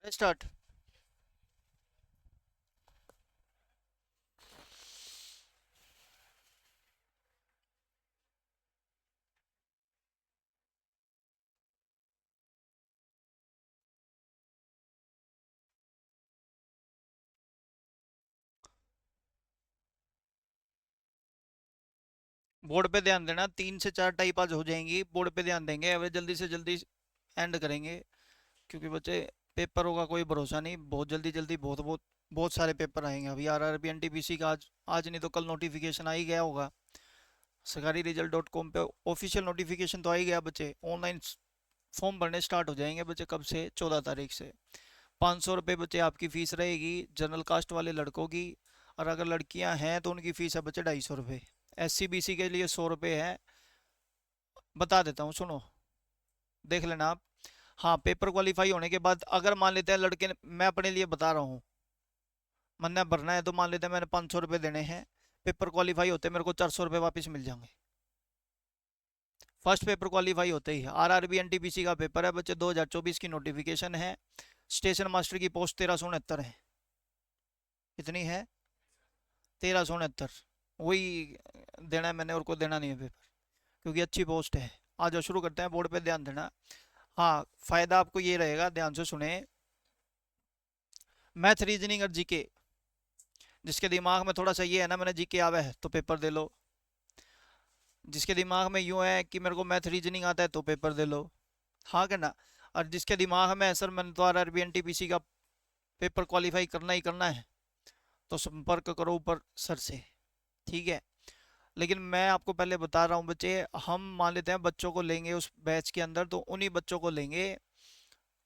Start. Board पे ध्यान देना, 3 से 4 टाइप आज हो जाएंगी। बोर्ड पे ध्यान देंगे, एवरेज जल्दी से जल्दी एंड करेंगे। क्योंकि बच्चे पेपरों का कोई भरोसा नहीं, बहुत जल्दी जल्दी बहुत बहुत बहुत सारे पेपर आएंगे। अभी आरआरबी एनटीपीसी का आज आज नहीं तो कल नोटिफिकेशन आ ही गया होगा। सरकारी रिजल्ट डॉट कॉम पे ऑफिशियल नोटिफिकेशन तो आ ही गया। बच्चे ऑनलाइन फॉर्म भरने स्टार्ट हो जाएंगे बच्चे, कब से? 14 तारीख से। 500 रुपये बच्चे आपकी फ़ीस रहेगी जनरल कास्ट वाले लड़कों की। और अगर लड़कियां हैं तो उनकी फ़ीस है बच्चे 250 रुपये। एस सी बी सी के लिए 100 रुपये है। बता देता हूँ, सुनो, देख लेना आप। हाँ, पेपर क्वालिफाई होने के बाद अगर मान लेते हैं लड़के मैं अपने लिए बता रहा हूँ, मैंने भरना है तो मान लेते हैं मैंने 500 रुपये देने हैं। पेपर क्वालिफाई होते मेरे को 400 रुपये वापस मिल जाएंगे। फर्स्ट पेपर क्वालिफाई होते ही। R R B N T P C का पेपर है बच्चे, 2024 की नोटिफिकेशन है। स्टेशन मास्टर की पोस्ट 1369 है। इतनी है, 1369। वही देना है मैंने, और को देना नहीं है पेपर, क्योंकि अच्छी पोस्ट है। आ जाओ शुरू करते हैं, बोर्ड पे ध्यान देना। हाँ, फायदा आपको ये रहेगा, ध्यान से सुने। मैथ रीजनिंग और जीके, जिसके दिमाग में थोड़ा सा ये है ना मैंने जीके आवे है तो पेपर दे लो। जिसके दिमाग में यूं है कि मेरे को मैथ रीजनिंग आता है तो पेपर दे लो। हाँ कहना। और जिसके दिमाग में है सर मैंने तो R R B N T P C का पेपर क्वालिफाई करना ही करना है, तो संपर्क करो ऊपर सर से। ठीक है। लेकिन मैं आपको पहले बता रहा हूँ बच्चे, हम मान लेते हैं बच्चों को लेंगे उस बैच के अंदर, तो उन्हीं बच्चों को लेंगे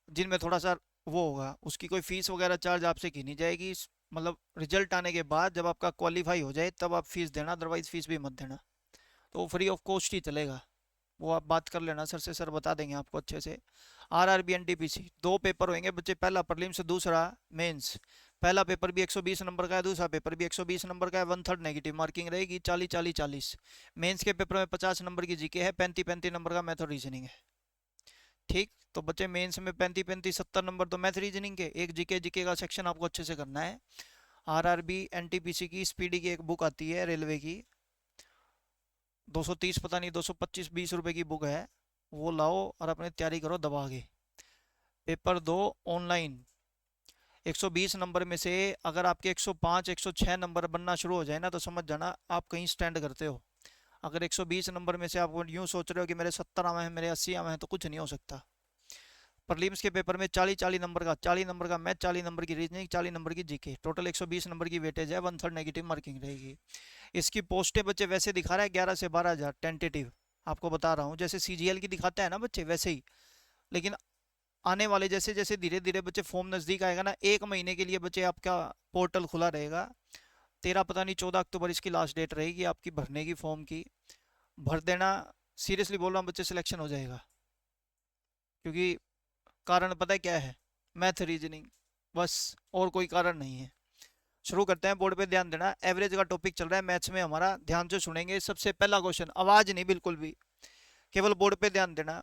जिनमें थोड़ा सा वो होगा। उसकी कोई फीस वगैरह चार्ज आपसे की नहीं जाएगी। मतलब रिजल्ट आने के बाद जब आपका क्वालिफाई हो जाए तब आप फीस देना, अदरवाइज फीस भी मत देना। तो वो फ्री ऑफ कॉस्ट ही चलेगा। वो आप बात कर लेना सर से, सर बता देंगे आपको अच्छे से। R R B N T P C दो पेपर होंगे बच्चे, पहला प्रीलिम्स, दूसरा मेंस। पहला पेपर भी 120 नंबर का है, दूसरा पेपर भी 120 नंबर का है। 1/3 नेगेटिव मार्किंग रहेगी, 40 40 40। मेंस के पेपर में 50 नंबर की जीके है, 35 35 नंबर का मैथ और रीजनिंग है। ठीक, तो बच्चे मेंस में 35 35 70 नंबर तो मैथ रीजनिंग के, एक जीके जीके का सेक्शन आपको अच्छे से करना है। R R B N T P C की स्पीडी की एक बुक आती है रेलवे की, 230 पता नहीं 225 20 रुपए की बुक है। वो लाओ और अपने तैयारी करो दबा के। पेपर दो ऑनलाइन। 120 नंबर में से अगर आपके 105 106 नंबर बनना शुरू हो जाए ना तो समझ जाना आप कहीं स्टैंड करते हो। अगर 120 नंबर में से आप यूं सोच रहे हो कि मेरे 70 आवे हैं, मेरे 80 आवे हैं, तो कुछ नहीं हो सकता। प्रीलिम्स के पेपर में 40 40 नंबर का, 40 नंबर का मैथ, 40 नंबर की रीजनिंग, 40 नंबर की जीके, टोटल 120 नंबर की वेटेज है। 1/3 नेगेटिव मार्किंग रहेगी। इसकी पोस्टें बच्चे वैसे दिखा रहा है 11 से 12 हज़ार टेंटेटिव। आपको बता रहा हूँ जैसे सीजीएल की दिखाते हैं ना बच्चे, वैसे ही। लेकिन आने वाले जैसे जैसे धीरे धीरे बच्चे फॉर्म नज़दीक आएगा ना, 1 महीने के लिए बच्चे आपका पोर्टल खुला रहेगा। 13 पता नहीं 14 अक्टूबर इसकी लास्ट डेट रहेगी आपकी भरने की फॉर्म की। भर देना। सीरियसली बोल रहा हूँ बच्चे, सिलेक्शन हो जाएगा। क्योंकि कारण पता है क्या है? मैथ रीजनिंग, बस। और कोई कारण नहीं है। शुरू करते हैं, बोर्ड पे ध्यान देना। एवरेज का टॉपिक चल रहा है मैथ्स में हमारा, ध्यान से सुनेंगे। सबसे पहला क्वेश्चन, आवाज नहीं बिल्कुल भी, केवल बोर्ड पे ध्यान देना।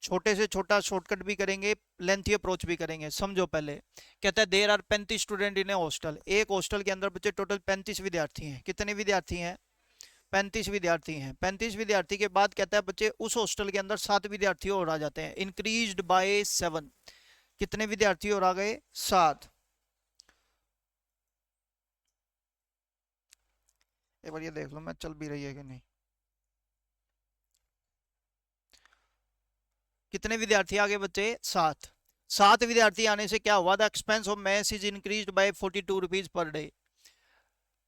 छोटे से छोटा शॉर्टकट भी करेंगे, लेंथी अप्रोच भी करेंगे। समझो पहले। कहता है there are 35 student in a hostel. एक हॉस्टल के अंदर बच्चे टोटल 35 विद्यार्थी हैं। कितने विद्यार्थी हैं? 35 विद्यार्थी हैं। 35 विद्यार्थी के बाद कहता है बच्चे उस हॉस्टल के अंदर 7 विद्यार्थी और आ जाते हैं, इंक्रीज्ड बाय 7। कितने विद्यार्थी और आ गए? 7। एक बार ये देख लो मैं चल भी रही है कि नहीं। कितने विद्यार्थी आगे बच्चे? 7। 7 विद्यार्थी आने से क्या हुआ? The expense of maths is increased by 42 rupees per day.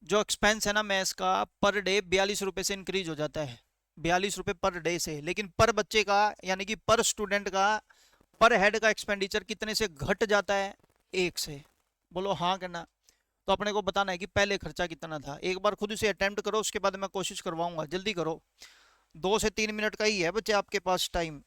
जो एक्सपेंस है ना मैथ्स का, पर डे 42 रुपए से इंक्रीज हो जाता है। 42 रुपए पर डे से। लेकिन पर बच्चे का, यानी कि पर स्टूडेंट का, पर हेड का एक्सपेंडिचर कितने से घट जाता है? 1 से। बोलो हाँ करना। तो अपने को बताना है कि पहले खर्चा कितना था। एक बार खुद से अटेम्प्ट करो, उसके बाद मैं कोशिश करवाऊंगा, जल्दी करो। 2 से 3 मिनट का ही है बच्चे आपके पास टाइम।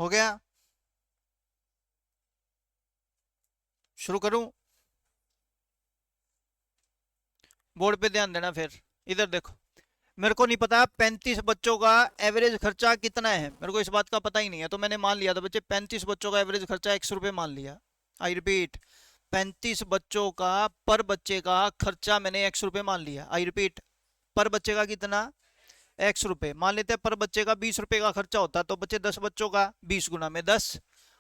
हो गया? शुरू करूं? बोर्ड पे ध्यान देना। फिर इधर देखो, मेरे को नहीं पता 35 बच्चों का एवरेज खर्चा कितना है, मेरे को इस बात का पता ही नहीं है। तो मैंने मान लिया था बच्चे 35 बच्चों का एवरेज खर्चा 100 रुपये मान लिया। आई रिपीट, 35 बच्चों का पर बच्चे का खर्चा मैंने 100 रुपये मान लिया। आई रिपीट, पर बच्चे का कितना? 100 रुपये। मान लेते हैं पर बच्चे का 20 रुपये का खर्चा होता, तो बच्चे 10 बच्चों का 20 गुना में 10,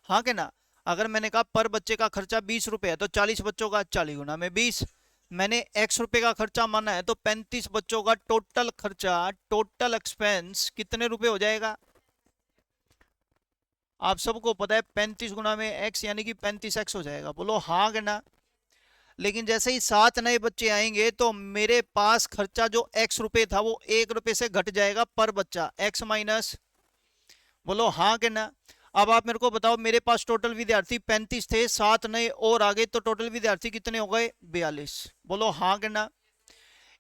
हाँ के ना? अगर मैंने कहा पर बच्चे का खर्चा 20 रुपये है तो 40 बच्चों का 40 गुना में 20। मैंने 100 रुपये का खर्चा माना है, तो 35 बच्चों का टोटल खर्चा, टोटल एक्सपेंस कितने रुपए हो जाएगा? आप सबको पता है 35 गुना में x यानी कि 35x हो जाएगा। बोलो हाँ के ना? लेकिन जैसे ही 7 नए बच्चे आएंगे तो मेरे पास खर्चा जो x रुपए था वो 1 रुपए से घट जाएगा पर बच्चा, x माइनस। बोलो हाँ के ना? अब आप मेरे को बताओ, मेरे पास टोटल विद्यार्थी 35 थे, 7 नए और आ गए, तो टोटल विद्यार्थी कितने हो गए? 42। बोलो हाँ के ना?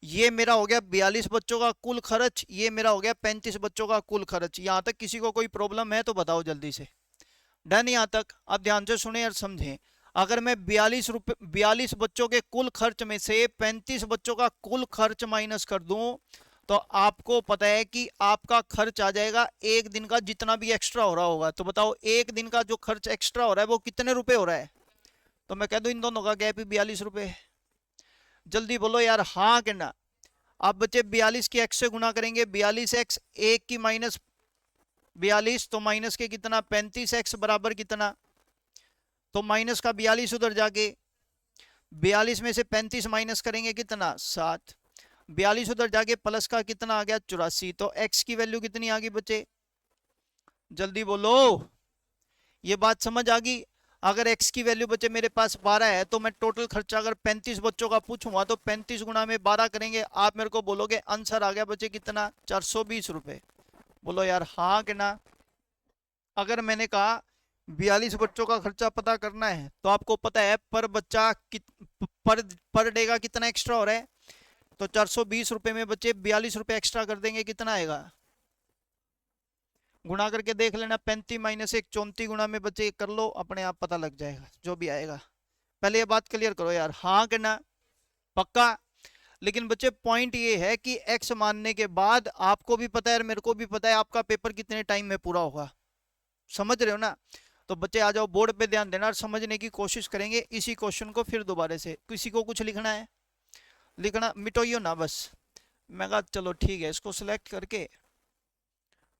ये मेरा हो गया 42 बच्चों का कुल खर्च, ये मेरा हो गया 35 बच्चों का कुल खर्च। यहां तक किसी को कोई प्रॉब्लम है तो बताओ जल्दी से। डन यहां तक? अब ध्यान से सुने और समझें। अगर मैं 42 बच्चों के कुल खर्च में से 35 बच्चों का कुल खर्च माइनस कर दूं, तो आपको पता है कि आपका खर्च आ जाएगा एक दिन का जितना भी एक्स्ट्रा हो रहा होगा। तो बताओ एक दिन का जो खर्च एक्स्ट्रा हो रहा है वो कितने रुपए हो रहा है? तो मैं कह दूं इन दोनों का गैप ही 42 रुपए। जल्दी बोलो यार हाँ के ना? आप बच्चे 42 की x से गुना करेंगे, 42x, एक की माइनस 42, तो माइनस के कितना? 35x बराबर कितना? तो माइनस का 42 उधर जाके, 42 में से 35 माइनस करेंगे कितना? 7। 42 उधर जाके प्लस का कितना आ गया? 84। तो x की वैल्यू कितनी आ गई बच्चे? जल्दी बोलो। ये बात समझ आ गई? अगर x की वैल्यू बच्चे मेरे पास 12 है, तो मैं टोटल खर्चा अगर 35 बच्चों का पूछूंगा तो 35 गुना में 12 करेंगे, आप मेरे को बोलोगे आंसर आ गया बच्चे कितना? 420 रुपए। बोलो यार हाँ कि ना? अगर मैंने कहा 42 बच्चों का खर्चा पता करना है, तो आपको पता है पर बच्चा पर डे का कितना एक्स्ट्रा हो रहा है, तो 420 रुपए में बच्चे 42 रुपए एक्स्ट्रा कर देंगे, कितना आएगा? गुणा करके देख लेना, 35 माइनस 1, 34 गुना में बच्चे कर लो, अपने आप पता लग जाएगा जो भी आएगा। पहले ये बात क्लियर करो यार, हाँ कि ना? पक्का? लेकिन बच्चे पॉइंट ये है कि एक्स मानने के बाद आपको भी पता है और मेरे को भी पता है आपका पेपर कितने टाइम में पूरा होगा। समझ रहे हो ना? तो बच्चे आ जाओ, बोर्ड पे ध्यान देना और समझने की कोशिश करेंगे इसी क्वेश्चन को फिर दोबारा से। किसी को कुछ लिखना है? लिखना मिटोइयो ना बस। मैं कहा चलो ठीक है, इसको सिलेक्ट करके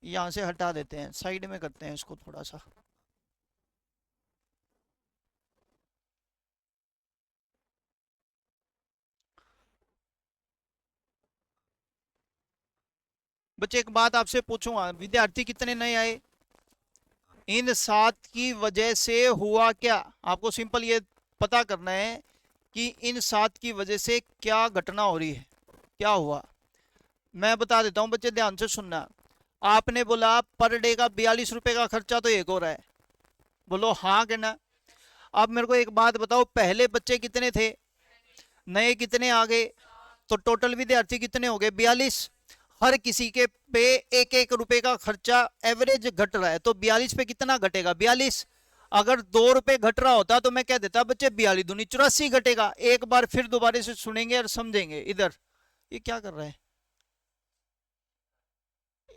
यहाँ से हटा देते हैं, साइड में करते हैं इसको थोड़ा सा। बच्चे एक बात आपसे पूछूंगा, विद्यार्थी कितने नए आए? इन 7 की वजह से हुआ क्या? आपको सिंपल ये पता करना है कि इन 7 की वजह से क्या घटना हो रही है, क्या हुआ। मैं बता देता हूं बच्चे, ध्यान से सुनना। आपने बोला पर डे का 42 रुपए का खर्चा तो एक हो रहा है। बोलो हाँ कि ना? अब मेरे को एक बात बताओ, पहले बच्चे कितने थे, नए कितने आ गए, तो टोटल विद्यार्थी कितने हो गए? 42। हर किसी के पे एक एक रुपए का खर्चा एवरेज घट रहा है, तो 42 पे कितना घटेगा? 42। अगर 2 रुपए घट रहा होता तो मैं कह देता बच्चे 42 दूनी 84 घटेगा। एक बार फिर दोबारा से सुनेंगे और समझेंगे। इधर ये क्या कर रहा है?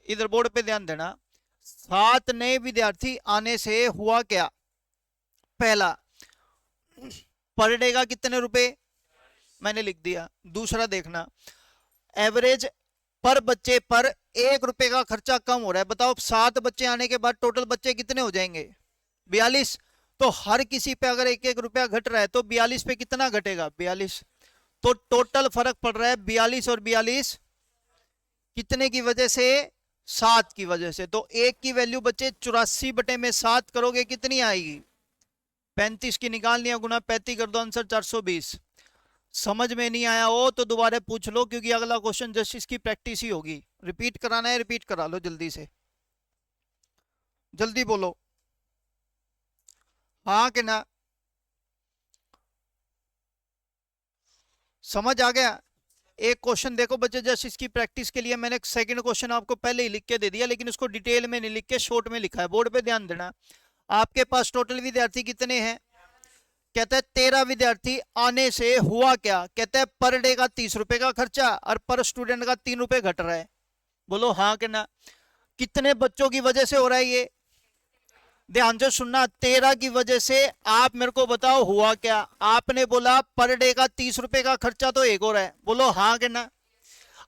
इधर बोर्ड पे ध्यान देना। 7 नए विद्यार्थी आने से हुआ क्या? पहला, पर डे का कितने रुपए मैंने लिख दिया। दूसरा देखना, एवरेज पर बच्चे पर 1 रुपए का खर्चा कम हो रहा है। बताओ 7 बच्चे आने के बाद टोटल बच्चे कितने हो जाएंगे? 42। तो हर किसी पे अगर 1 1 रुपया घट रहा है तो 42 पे कितना घटेगा? 42। तो टोटल फर्क पड़ रहा है 42 और 42 कितने की वजह से? 7 की वजह से। तो एक की वैल्यू बच्चे 84 बटे में 7 करोगे कितनी आएगी? 35 की निकाल लिया, गुना 35 कर दो, आंसर 420। समझ में नहीं आया हो तो दोबारा पूछ लो, क्योंकि अगला क्वेश्चन जस्ट इसकी प्रैक्टिस ही होगी। रिपीट कराना है, रिपीट करा लो जल्दी से, जल्दी बोलो हाँ कि ना? समझ आ गया? एक क्वेश्चन देखो बच्चे, जस्ट इसकी प्रैक्टिस के लिए मैंने सेकंड क्वेश्चन आपको पहले ही लिख के दे दिया, लेकिन उसको डिटेल में नहीं लिख के शॉर्ट में लिखा है, बोर्ड पे ध्यान देना। आपके पास टोटल विद्यार्थी कितने हैं? कहता है 13 विद्यार्थी आने से हुआ क्या? कहता है पर डे का 30 रुपए का खर्चा और पर स्टूडेंट का 3 रुपए घट रहा है। बोलो हाँ कि ना? कितने बच्चों की वजह से हो रहा है ये? ध्यान से सुनना, 13 की वजह से। आप मेरे को बताओ हुआ क्या? आपने बोला पर डे का 30 रुपए का खर्चा तो एक और है, बोलो हाँ कि ना?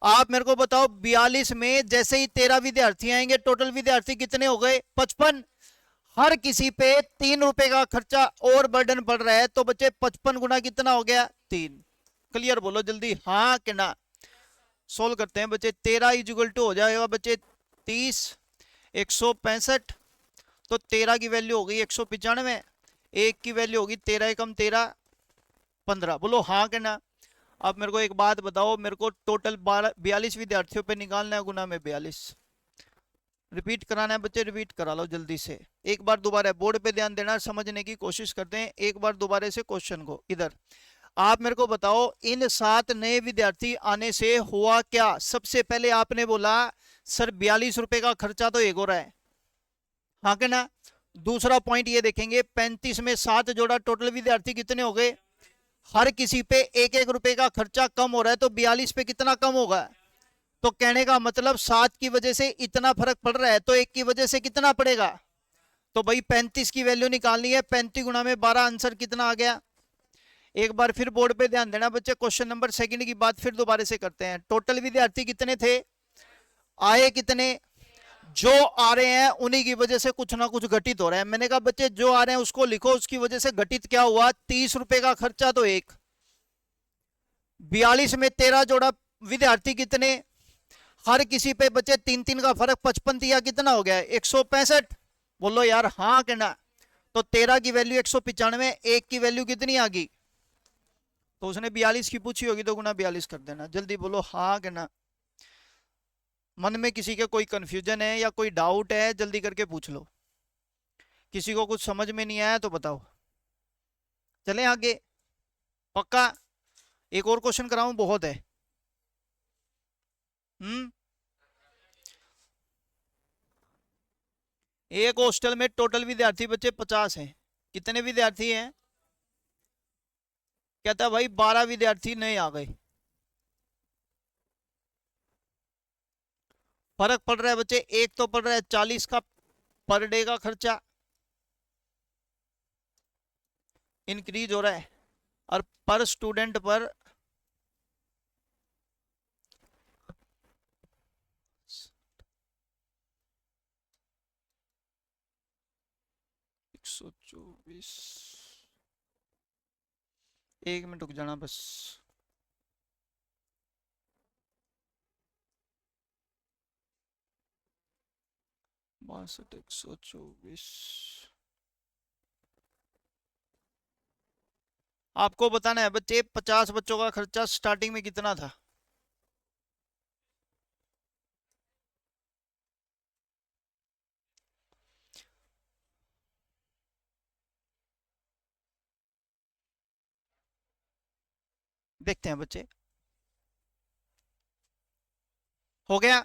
आप मेरे को बताओ 42 में जैसे ही 13 विद्यार्थी आएंगे, टोटल विद्यार्थी कितने हो गए? 55। हर किसी पे 3 रुपए का खर्चा और बर्डन पड़ रहा है, तो बच्चे 55 गुना कितना हो गया? 3। क्लियर बोलो जल्दी हाँ कि ना? सोल्व करते हैं बच्चे। 13 इजिकल टू हो जाएगा बच्चे 30, 165। तो 13 की वैल्यू हो गई 195, एक की वैल्यू होगी 13 एकम 13, 15। बोलो हाँ कि ना? अब मेरे को एक बात बताओ, मेरे को टोटल 42 विद्यार्थियों पे निकालना है, गुना में 42। रिपीट कराना है बच्चे, रिपीट करा लो जल्दी से। एक बार दोबारा बोर्ड पे ध्यान देना, समझने की कोशिश करते हैं एक बार दोबारा से क्वेश्चन को। इधर आप मेरे को बताओ, इन 7 नए विद्यार्थी आने से हुआ क्या? सबसे पहले आपने बोला सर 42 रुपए का खर्चा तो एक हो रहा है, हाँ कि ना? दूसरा पॉइंट ये देखेंगे, 35 में 7 जोड़ा, टोटल विद्यार्थी कितने हो गए? हर किसी पे एक एक रुपए का खर्चा कम हो रहा है, तो 42 पे कितना कम होगा? तो कहने का मतलब 7 की वजह से इतना फर्क पड़ रहा है, तो एक की वजह से कितना पड़ेगा? तो भाई 35 की वैल्यू निकालनी है, 35 गुना में 12, आंसर कितना आ गया? एक बार फिर बोर्ड पे ध्यान देना बच्चे, क्वेश्चन नंबर सेकंड की बात फिर दोबारा से करते हैं। टोटल विद्यार्थी कितने थे? आए कितने? जो आ रहे हैं उन्हीं की वजह से कुछ ना कुछ घटित हो रहा है। मैंने कहा बच्चे जो आ रहे हैं उसको लिखो, उसकी वजह से घटित क्या हुआ? 30 रुपए का खर्चा तो एक। 42 में 13 जोड़ा, विद्यार्थी कितने? हर किसी पे बच्चे 3 3 का फर्क, 55 दिया कितना हो गया? 165। बोलो यार हाँ कि ना? तो 13 की वैल्यू 195, एक की वैल्यू कितनी आ गई? तो उसने 42 की पूछी होगी तो गुना 42 कर देना। जल्दी बोलो हाँ कि ना? मन में किसी के कोई कंफ्यूजन है या कोई डाउट है, जल्दी करके पूछ लो। किसी को कुछ समझ में नहीं आया तो बताओ, चलें आगे? पक्का? एक और क्वेश्चन कराऊं? बहुत है। हम्म। एक हॉस्टल में टोटल विद्यार्थी बच्चे 50 हैं। कितने विद्यार्थी हैं? कहता है भाई 12 विद्यार्थी नए आ गए। फर्क पड़ रहा है बच्चे, एक तो पड़ रहा है 40 का पर डे का खर्चा, इंक्रीज हो रहा है, और पर स्टूडेंट पर 124। एक मिनट रुक जाना बस। 62, 124। आपको बताना है बच्चे 50 बच्चों का खर्चा स्टार्टिंग में कितना था? देखते हैं बच्चे। हो गया?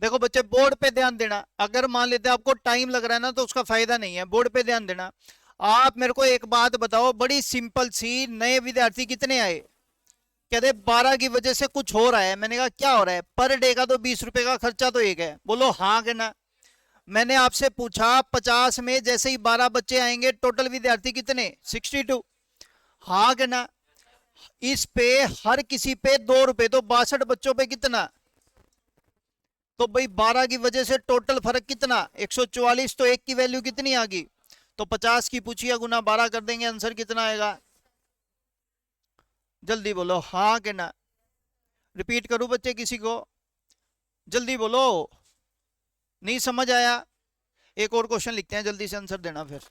देखो बच्चे बोर्ड पे ध्यान देना, अगर मान लेते आपको टाइम लग रहा है ना तो उसका फायदा नहीं है, बोर्ड पे ध्यान देना। आप मेरे को एक बात बताओ बड़ी सिंपल सी, नए विद्यार्थी कितने आए? कहते 12 की वजह से कुछ हो रहा है। मैंने कहा क्या हो रहा है? पर डे का तो 20 रुपए का खर्चा तो एक है, बोलो हाँ कि ना? मैंने आपसे पूछा 50 में जैसे ही 12 बच्चे आएंगे, टोटल विद्यार्थी कितने? 62। हाँ कि ना? इस पे हर किसी पे 2 रुपए, तो 62 बच्चों पे कितना? तो भाई 12 की वजह से टोटल फर्क कितना? 144। तो एक की वैल्यू कितनी आ गई? तो 50 की पूछिए, गुना 12 कर देंगे, आंसर कितना आएगा? जल्दी बोलो हाँ कि ना? रिपीट करूं बच्चे किसी को? जल्दी बोलो। नहीं समझ आया? एक और क्वेश्चन लिखते हैं, जल्दी से आंसर देना फिर।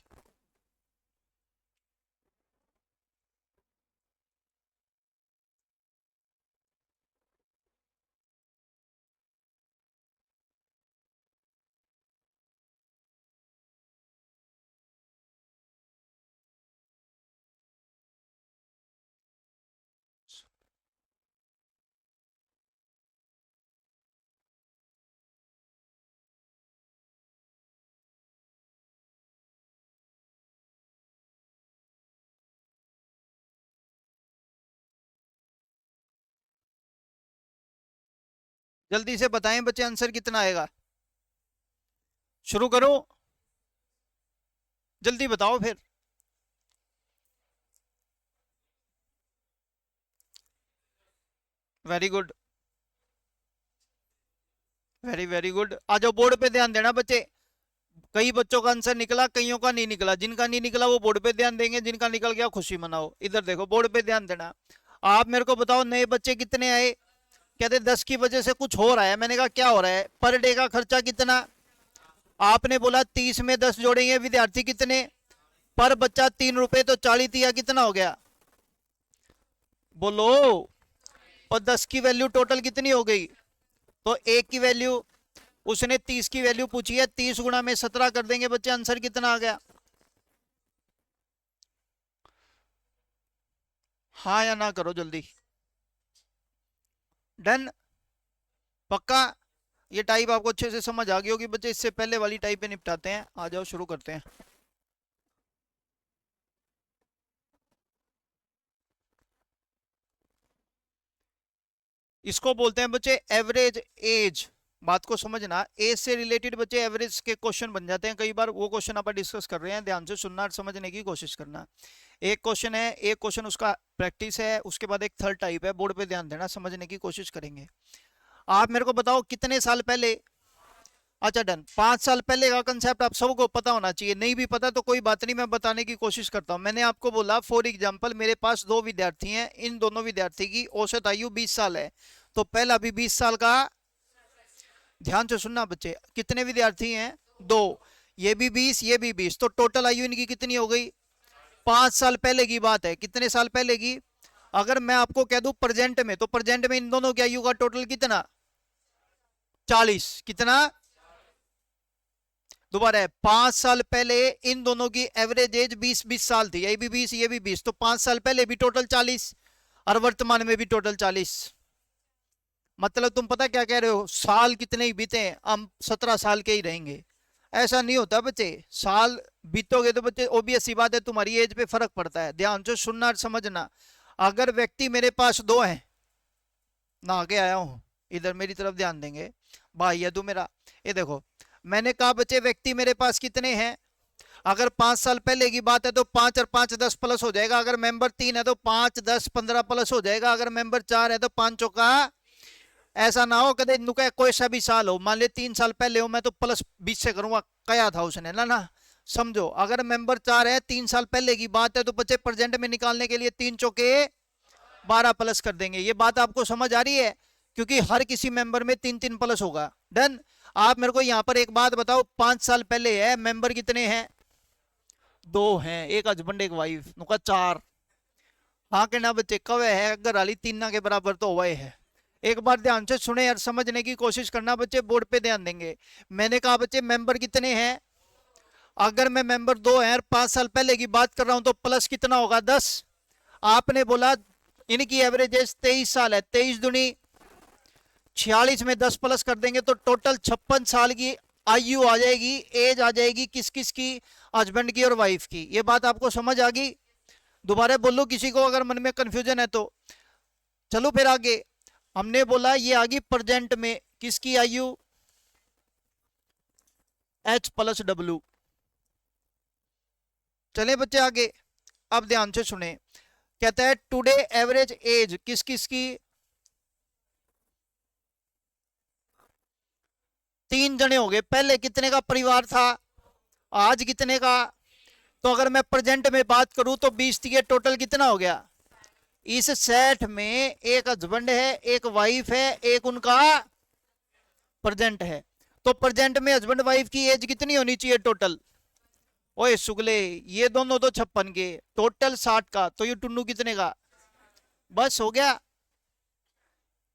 जल्दी से बताएं बच्चे, आंसर कितना आएगा? शुरू करो, जल्दी बताओ फिर। Very good, very very good. आ जाओ बोर्ड पे ध्यान देना बच्चे। कई बच्चों का आंसर निकला, कईयों का नहीं निकला। जिनका नहीं निकला वो बोर्ड पे ध्यान देंगे, जिनका निकल गया खुशी मनाओ। इधर देखो, बोर्ड पे ध्यान देना। आप मेरे को बताओ, नए बच्चे कितने आए? कहते 10 की वजह से कुछ हो रहा है। मैंने कहा क्या हो रहा है? पर डे का खर्चा कितना? आपने बोला 30 में 10 जोड़ेंगे, विद्यार्थी कितने? पर बच्चा 3 रुपए, तो 40 दिया, कितना हो गया? बोलो। और 10 की वैल्यू टोटल कितनी हो गई? तो एक की वैल्यू, उसने 30 की वैल्यू पूछी है, 30 गुणा में 17 कर देंगे बच्चे, आंसर कितना आ गया? हाँ या ना करो जल्दी। डन? पक्का? ये टाइप आपको अच्छे से समझ आ गई होगी बच्चे। इससे पहले वाली टाइप पे निपटाते हैं। आ जाओ शुरू करते हैं। इसको बोलते हैं बच्चे एवरेज एज। बात को समझना, एज से रिलेटेड बच्चे एवरेज के क्वेश्चन बन जाते हैं कई बार। वो क्वेश्चन अपन डिस्कस कर रहे हैं, ध्यान से सुनना और समझने की कोशिश करना। एक क्वेश्चन है, एक क्वेश्चन उसका प्रैक्टिस है, उसके बाद एक थर्ड टाइप है। बोर्ड पे ध्यान देना, समझने की कोशिश करेंगे। आप मेरे को बताओ कितने साल पहले। अच्छा डन, 5 साल पहले का कंसेप्ट आप सबको पता होना चाहिए। नहीं भी पता तो कोई बात नहीं, मैं बताने की कोशिश करता हूं। मैंने आपको बोला फॉर एग्जांपल मेरे पास 2 विद्यार्थी हैं, इन दोनों विद्यार्थी की औसत आयु 20 साल है। तो पहला भी 20 साल का। ध्यान से सुनना बच्चे, कितने विद्यार्थी हैं? 2। ये भी 20, ये भी 20, तो टोटल आयु इनकी कितनी हो गई? 5 साल पहले की बात है। कितने साल पहले की? अगर मैं आपको कह दूं प्रेजेंट में, तो प्रेजेंट में इन दोनों की आयु का टोटल कितना? 40। कितना? दोबारा है, 5 साल पहले इन दोनों की एवरेज एज 20-20 साल थी। ये भी 20, ये भी 20, तो 5 साल पहले भी टोटल 40 और वर्तमान में भी टोटल 40। मतलब तुम पता क्या कह रहे हो, साल कितने ही बीते हम 17 साल के ही रहेंगे। ऐसा नहीं होता बच्चे। साल बीतोगे तो बच्चे ओबीएस सी बात है तुम्हारी एज पे फर्क पड़ता है। ध्यान से सुनना और समझना। अगर व्यक्ति मेरे पास 2 हैं, नहा के आया हूं, इधर मेरी तरफ ध्यान देंगे, भाई है तू मेरा। ये देखो, मैंने कहा बच्चे व्यक्ति मेरे पास कितने हैं? अगर 5 साल पहले की बात है तो 5 और 5 10 प्लस हो जाएगा। अगर मेंबर 3 है तो 5 10 15 प्लस हो जाएगा। अगर मेंबर 4 है तो 5 चौका। ऐसा ना हो कदे नुका कोई सा भी साल हो, मान ले 3 साल पहले हो, मैं तो प्लस 20 से करूंगा, कया था उसने ना ना। समझो, अगर मेंबर 4 है, 3 साल पहले की बात है, तो बच्चे प्रेजेंट में निकालने के लिए 3 चौके 12 प्लस कर देंगे। ये बात आपको समझ आ रही है? क्योंकि हर किसी मेंबर में 3-3 प्लस होगा। डन? आप मेरे को यहां पर एक बात बताओ, 5 साल पहले है, मेंबर कितने हैं? 2 हैं, एक हस्बैंड एक वाइफ, नुका 4। हाँ के ना बच्चे, कवे है घर वाली 3 के बराबर तो हुआ है। एक बार ध्यान से सुने और समझने की कोशिश करना बच्चे, बोर्ड पे ध्यान देंगे। मैंने कहा बच्चे मेंबर कितने हैं? अगर मैं मेंबर 2 है और 5 साल पहले की बात कर रहा हूं तो प्लस कितना होगा? 10। आपने बोला इनकी एवरेज एज 23 साल है, 23 दूनी 46 में 10 प्लस कर देंगे तो टोटल 56 साल की आयु आ जाएगी, एज आ जाएगी। किस किस की? हस्बैंड की और वाइफ की। ये बात आपको समझ आ गई? दोबारा बोलो किसी को अगर मन में कंफ्यूजन है तो। चलो फिर आगे। हमने बोला ये आ गई प्रेजेंट में किसकी आयु? H plus W. चले बच्चे आगे। अब ध्यान से सुने, कहता है टुडे एवरेज एज किस किस की? 3 जने हो गए। पहले कितने का परिवार था? आज कितने का? तो अगर मैं प्रेजेंट में बात करूं तो 20 थी, टोटल कितना हो गया? इस सेट में एक हस्बैंड है, एक वाइफ है, एक उनका प्रेजेंट है। तो प्रेजेंट में हस्बैंड वाइफ की एज कितनी होनी चाहिए टोटल? ओए सुगले, ये दोनों तो 56 के, टोटल 60 का, तो ये टुन्नू कितने का? बस हो गया।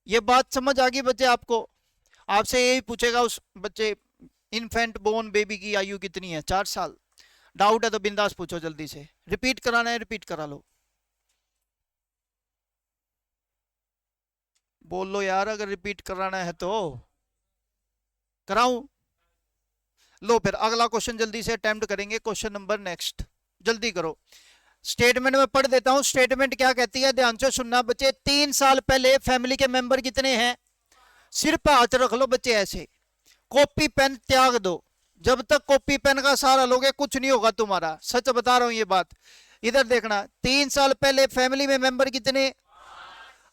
ये बात समझ आ गई बच्चे आपको? आपसे यही पूछेगा उस बच्चे, इन्फेंट बोर्न बेबी की आयु कितनी है? 4 साल। डाउट है तो बिंदास पूछो, जल्दी से। रिपीट कराना है रिपीट करा लो। बोल लो यार, अगर रिपीट कराना है तो कराऊं? लो फिर अगला क्वेश्चन जल्दी से अटेम्प्ट करेंगे। क्वेश्चन नंबर नेक्स्ट, जल्दी करो। स्टेटमेंट में पढ़ देता हूं। स्टेटमेंट क्या कहती है, ध्यान से सुनना बच्चे। 3 साल पहले फैमिली के मेंबर कितने हैं? सिर पे हाथ रख लो बच्चे ऐसे, कॉपी पेन त्याग दो। जब तक कॉपी पेन का सहारा लोगे कुछ नहीं होगा तुम्हारा, सच बता रहा हूं ये बात। इधर देखना, 3 साल पहले फैमिली में मेंबर कितने?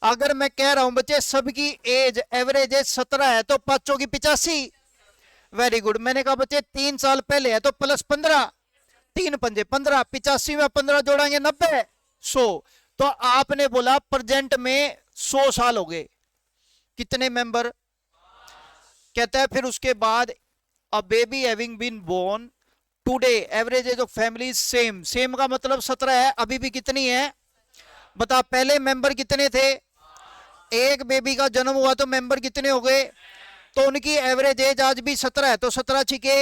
अगर मैं कह रहा हूं बच्चे सबकी एज एवरेज एज 17 है, तो पांचों की 85। Very good. मैंने कहा बच्चे 3 साल पहले है तो प्लस 15, 3 पंजे 15, 85 में 15 जोड़ेंगे 90, 100। तो आपने बोला प्रेजेंट में 100 साल हो गए, कितने मेंबर? कहता है फिर उसके बाद a baby having been born today average age of family same. Same का मतलब 17 है, अभी भी कितनी है? बता, पहले मेंबर कितने थे? एक बेबी का जन्म हुआ तो मेंबर कितने हो गए? तो उनकी एवरेज एज आज भी 17 है, तो 17 छिके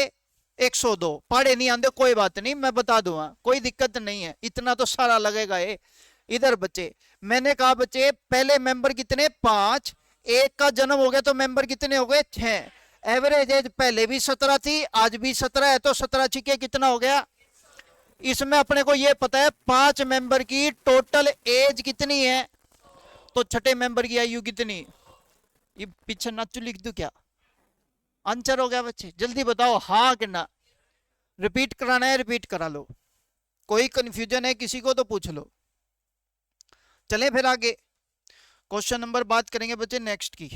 102। पढ़े नहीं आते कोई बात नहीं, मैं बता दूंगा, कोई दिक्कत नहीं है, इतना तो सारा लगेगा ये। इधर बच्चे मैंने कहा बच्चे पहले मेंबर कितने? 5। एक का जन्म हो गया तो मेंबर कितने हो गए? 6। एवरेज एज पहले भी 17 थी, आज भी 17 है, तो 17 छिके कितना हो गया? इसमें अपने को ये पता है 5 मेंबर की टोटल एज कितनी है, तो छठे मेंबर की आयु कितनी? ये पीछे नाचू लिख दूं क्या? आंसर हो गया बच्चे, जल्दी बताओ हाँ कि ना। रिपीट कराना है रिपीट करा लो, कोई कंफ्यूजन है किसी को तो पूछ लो। चलें फिर आगे, क्वेश्चन नंबर बात करेंगे बच्चे नेक्स्ट की।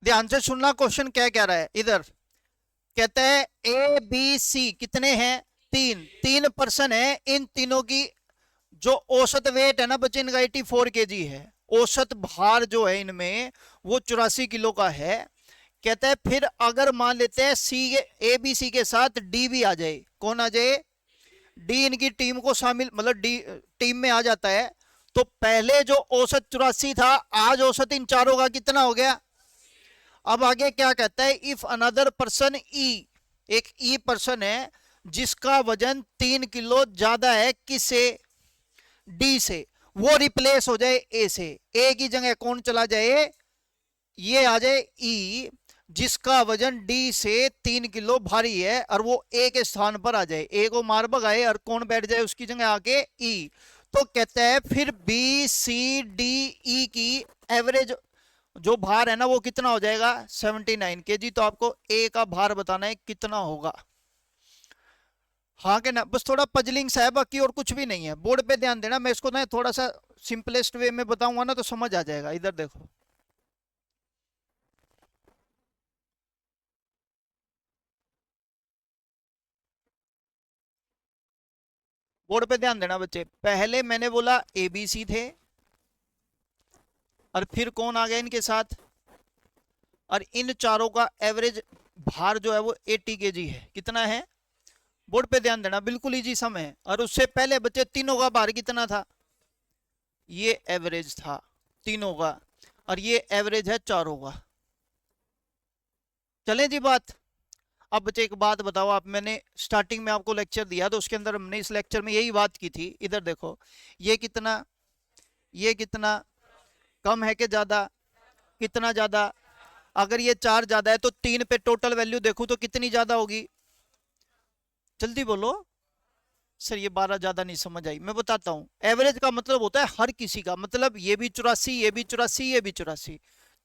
ध्यान से सुनना, क्वेश्चन क्या कह रहा है। इधर कहता है ए बी सी कितने हैं? 3 पर्सन है, इन तीनों की जो औसत वेट है ना बच्चे, इनका 84 kg है। औसत भार जो है इनमें वो 84 किलो का है। कहता है फिर अगर मान लेते हैं सी ए बी सी के साथ डी भी आ जाए, कौन आ जाए? डी इनकी टीम को शामिल, मतलब डी टीम में आ जाता है, तो पहले जो औसत 84 था, आज औसत इन चारों का कितना हो गया? अब आगे क्या कहता है, इफ अनदर पर्सन ई, एक ई पर्सन है जिसका वजन 3 किलो ज्यादा है किससे? डी से, वो रिप्लेस हो जाए ए से। ए की जगह कौन चला जाए? ये आ जाए ई, जिसका वजन डी से 3 किलो भारी है, और वो ए के स्थान पर आ जाए। ए को मार भगाए और कौन बैठ जाए उसकी जगह आके? ई। तो कहता है फिर बी सी डी ई की एवरेज जो भार है ना वो कितना हो जाएगा? 79 kg। तो आपको ए का भार बताना है कितना होगा, हाँ के ना। बस थोड़ा पजलिंग सा है, बाकी और कुछ भी नहीं है। बोर्ड पे ध्यान देना, मैं इसको ना थोड़ा सा सिंपलेस्ट वे में बताऊंगा ना तो समझ आ जाएगा। इधर देखो, बोर्ड पे ध्यान देना बच्चे। पहले मैंने बोला ए बी सी थे, और फिर कौन आ गया इनके साथ, और इन चारों का एवरेज भार जो है वो 80 kg है। कितना है? बोर्ड पे ध्यान देना, बिल्कुल इजी सम है। और उससे पहले बच्चे तीनों का भार कितना था? ये एवरेज था तीनों का, और ये एवरेज है चारों का। चले जी बात। अब बच्चे एक बात बताओ, आप, मैंने स्टार्टिंग में आपको लेक्चर दिया तो उसके अंदर हमने इस लेक्चर में यही बात की थी। इधर देखो, ये कितना, ये कितना कम है कि ज्यादा? कितना ज्यादा? अगर ये 4 ज्यादा है तो 3 पे टोटल वैल्यू देखूं तो कितनी ज्यादा होगी? जल्दी बोलो सर, ये 12 ज्यादा नहीं समझ आई। मैं बताता हूँ, एवरेज का मतलब होता है हर किसी का, मतलब ये भी 84, ये भी 84, ये भी 84,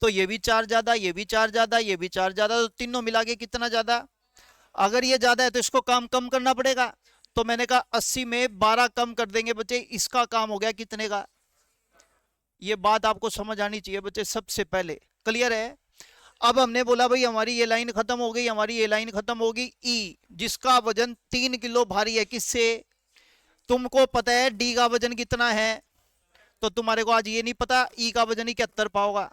तो ये भी 4 ज्यादा, ये भी 4 ज्यादा, ये भी 4 ज्यादा, तो तीनों मिला के कितना ज्यादा? अगर ये ज्यादा है तो इसको काम कम करना पड़ेगा। तो मैंने कहा 80 में 12 कम कर देंगे बच्चे, इसका काम हो गया कितने का? ये बात आपको समझ आनी चाहिए बच्चे सबसे पहले। क्लियर है? अब हमने बोला भाई हमारी ये लाइन खत्म हो गई, हमारी ये लाइन खत्म होगी। ई, जिसका वजन 3 किलो भारी है, किससे? तुमको पता है डी का वजन कितना है, तो तुम्हारे को आज ये नहीं पता ई का वजन 71 पाओगा।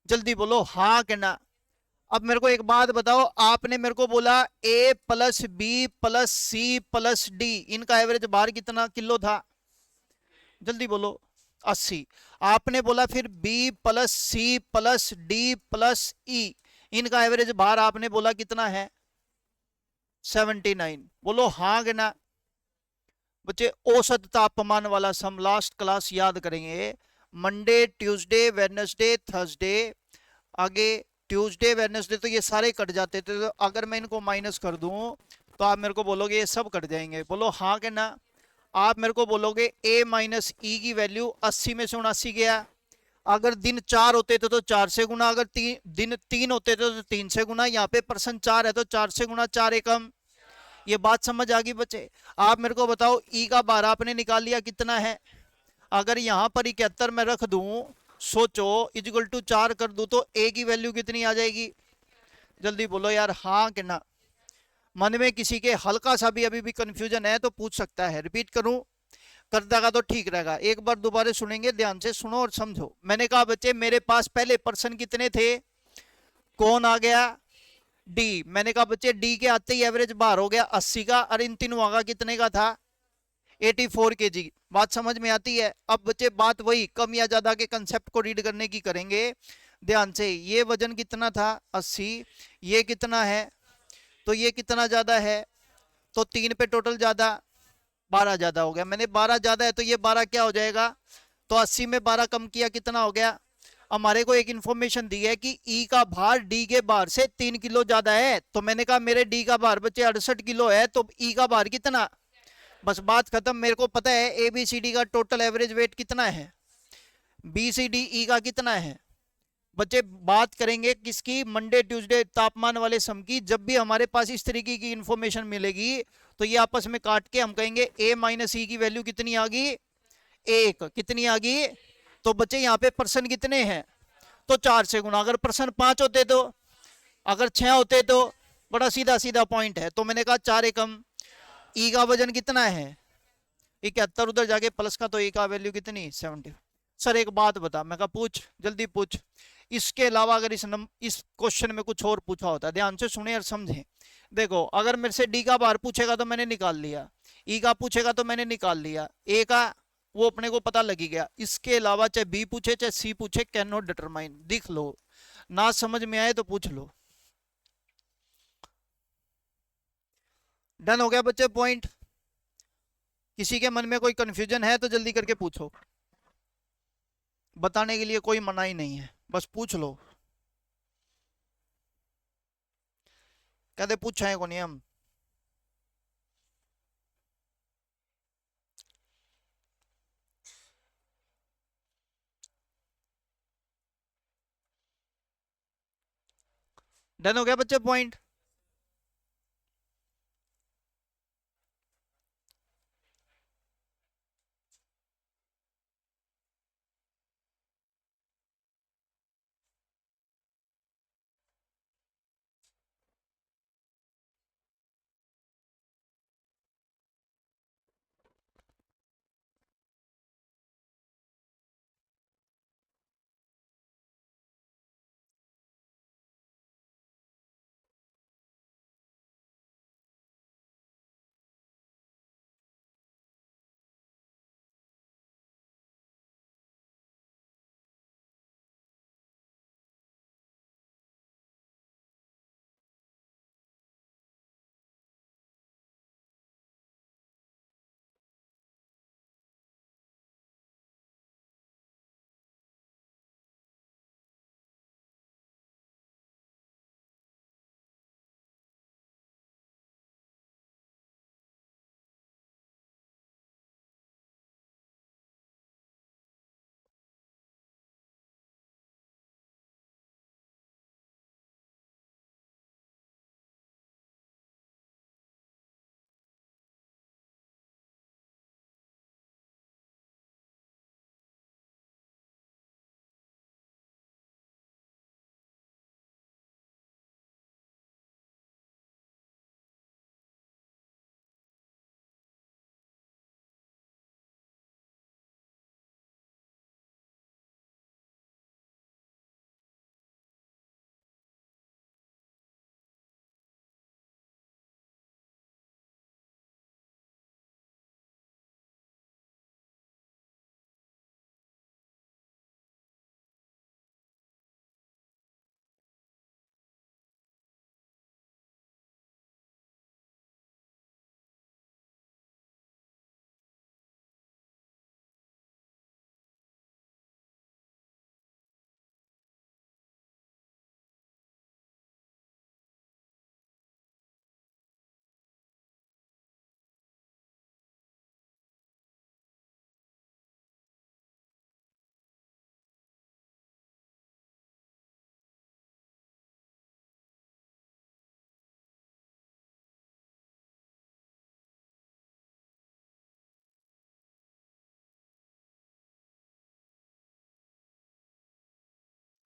जल्दी बोलो हाँ कि ना। अब मेरे को एक बात बताओ, आपने मेरे को बोला A plus B plus C plus D, इनका एवरेज भार कितना किलो था? जल्दी बोलो। 80। आपने बोला फिर B plus C plus D plus E, इनका एवरेज भार आपने बोला कितना है? 79। बोलो हाँ कि ना। बच्चे औसत तापमान वाला सम लास्ट क्लास याद करेंगे। मंडे ट्यूसडे वेडनेसडे थर्सडे, आगे ट्यूसडे वेडनेसडे तो ये सारे कट जाते थे, तो अगर मैं इनको माइनस कर दूं तो आप मेरे को बोलोगे ये सब कट जाएंगे। बोलो हाँ कि ना। आप मेरे को बोलोगे a माइनस ई की वैल्यू 80 में से 79 गया। अगर दिन 4 होते थे तो 4 से गुना, अगर दिन 3 होते थे तो 3 से गुना, यहाँ पे परसेंट 4 है तो 4 से गुना, 4 एकम। ये बात समझ आ गई बच्चे? आप मेरे को बताओ ई का 12 आपने निकाल लिया कितना है। अगर यहाँ पर 71 में रख दूं, सोचो इक्वल टू 4 कर दूं तो ए की वैल्यू कितनी आ जाएगी? जल्दी बोलो यार, हाँ कि ना। मन में किसी के हल्का सा भी अभी भी कंफ्यूजन है तो पूछ सकता है, रिपीट करूं? कर देगा तो ठीक रहेगा। एक बार दोबारा सुनेंगे, ध्यान से सुनो और समझो। मैंने कहा बच्चे मेरे पास पहले पर्सन कितने थे? कौन आ गया? डी। मैंने कहा बच्चे डी के आते ही एवरेज बाहर हो गया 80 का, और इन तीनों का कितने का था? 84 kg। बात समझ में आती है? अब बच्चे बात वही कम या ज्यादा के कंसेप्ट को रीड करने की करेंगे। ध्यान से, ये वजन कितना था? 80। ये कितना है? तो ये कितना ज्यादा है? तो 3 पे टोटल ज्यादा, 12 ज्यादा हो गया। मैंने 12 ज्यादा है तो ये 12 क्या हो जाएगा? तो 80 में 12 कम किया, कितना हो गया? हमारे को एक इंफॉर्मेशन दी है कि ई का भार डी के भार से 3 किलो ज्यादा है, तो मैंने कहा मेरे डी का भार बच्चे 68 किलो है, तो ई का भार कितना? बस बात खत्म। मेरे को पता है ए बी सी डी का टोटल एवरेज वेट कितना है, बी सी डी ई का कितना है। बच्चे बात करेंगे किसकी? मंडे ट्यूसडे तापमान वाले सम की। जब भी हमारे पास इस तरीके की इंफॉर्मेशन मिलेगी तो ये आपस में काट के हम कहेंगे ए माइनस ई की वैल्यू कितनी आ गई? 1। कितनी आ गई? तो बच्चे यहाँ पे पर्सन कितने हैं? तो 4 से गुना। अगर पर्सन 5 होते तो, अगर 6 होते तो, बड़ा सीधा सीधा पॉइंट है। तो मैंने कहा 4 एकम। ई का वजन कितना है? 71। उधर जाके प्लस का, तो ई का वैल्यू कितनी? 70। सर एक बात बता। मैं कहा पूछ, जल्दी पूछ। इसके अलावा अगर इस क्वेश्चन में कुछ और पूछा होता, ध्यान से सुने और समझें। देखो अगर मेरे से डी का बार पूछेगा तो मैंने निकाल लिया, ई का पूछेगा तो मैंने निकाल लिया, ए का वो अपने को पता लगी गया। इसके अलावा चाहे बी पूछे चाहे सी पूछे, कैन नॉट डिटरमाइन। दिख लो, ना समझ में आए तो पूछ लो। डन हो गया बच्चे पॉइंट? किसी के मन में कोई कंफ्यूजन है तो जल्दी करके पूछो। बताने के लिए कोई मनाही नहीं है, बस पूछ लो। कहते पूछा है को नहीं हम। डन हो गया बच्चे पॉइंट?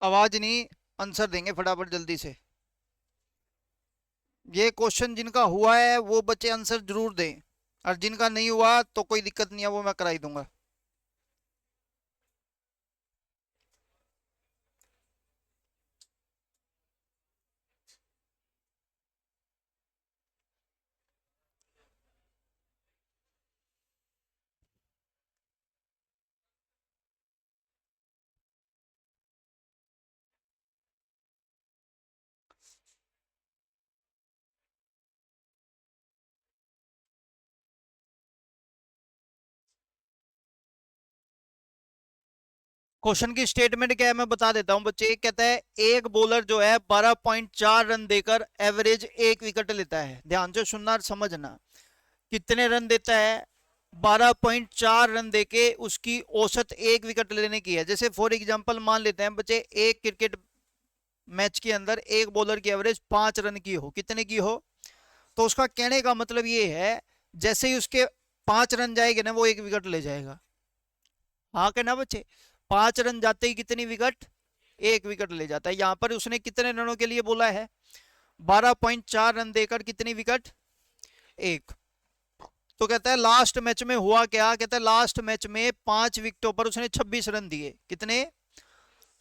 आवाज नहीं, आंसर देंगे फटाफट जल्दी से। ये क्वेश्चन जिनका हुआ है वो बच्चे आंसर जरूर दें, और जिनका नहीं हुआ तो कोई दिक्कत नहीं है, वो मैं करा ही दूंगा। क्वेश्चन की स्टेटमेंट क्या है मैं बता देता हूं बच्चे। कहता है एक बॉलर जो है 12.4 रन देकर एवरेज एक विकेट लेता है। ध्यान से सुनना और समझना। कितने रन देता है? 12.4 रन देके उसकी औसत एक विकेट लेने की है। जैसे फॉर एग्जांपल मान लेते हैं बच्चे, एक क्रिकेट मैच के अंदर एक बॉलर की एवरेज 5 रन की हो। कितने की हो? तो उसका कहने का मतलब ये है, जैसे ही उसके 5 रन जाएंगे ना वो एक विकेट ले जाएगा। हाँ के ना बच्चे? 5 रन जाते ही कितनी विकेट? एक विकेट ले जाता है। यहां पर उसने कितने रनों के लिए बोला है? 12.4 रन देकर कितनी विकेट? एक। तो कहता है लास्ट मैच में हुआ क्या। कहता है लास्ट मैच में 5 विकेटों पर उसने 26 रन दिए। कितने?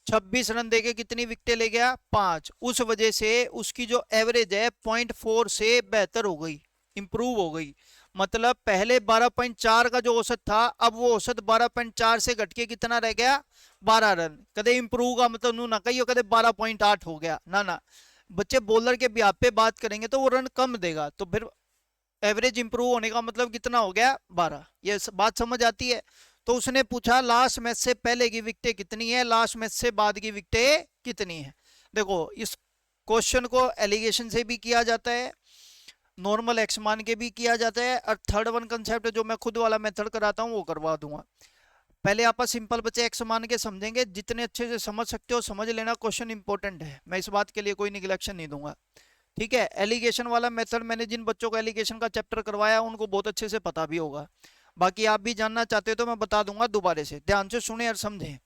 26 रन देके कितनी विकेटें ले गया? 5। उस वजह से उसकी जो एवरेज है 0.4 से बेहतर हो गई, इंप्रूव हो गई। मतलब पहले 12.4 का जो औसत था, अब वो औसत 12.4 से घट के कितना रह गया? 12 रन। कदे इंप्रूव का मतलब नू ना कहियो कदे 12.8 हो गया ना ना। बच्चे बॉलर के ब्याह पे बात करेंगे तो वो रन कम देगा, तो फिर एवरेज इंप्रूव होने का मतलब कितना हो गया? 12। ये बात समझ आती है? तो उसने पूछा लास्ट मैच से पहले की विकेटें कितनी है, लास्ट मैच से बाद की विकेटें कितनी है। देखो इस क्वेश्चन को एलिगेशन से भी किया जाता है, नॉर्मल एक्स मान के भी किया जाता है, और थर्ड वन कंसेप्ट जो मैं खुद वाला मेथड कराता हूँ वो करवा दूंगा। पहले आप सिंपल बच्चे एक्स मान के समझेंगे। जितने अच्छे से समझ सकते हो समझ लेना, क्वेश्चन इंपॉर्टेंट है, मैं इस बात के लिए कोई निगलेक्शन नहीं दूंगा। ठीक है? एलिगेशन वाला मेथड मैंने जिन बच्चों को एलिगेशन का चैप्टर करवाया उनको बहुत अच्छे से पता भी होगा। बाकी आप भी जानना चाहते हो तो मैं बता दूंगा दोबारा से, ध्यान से सुने और समझें।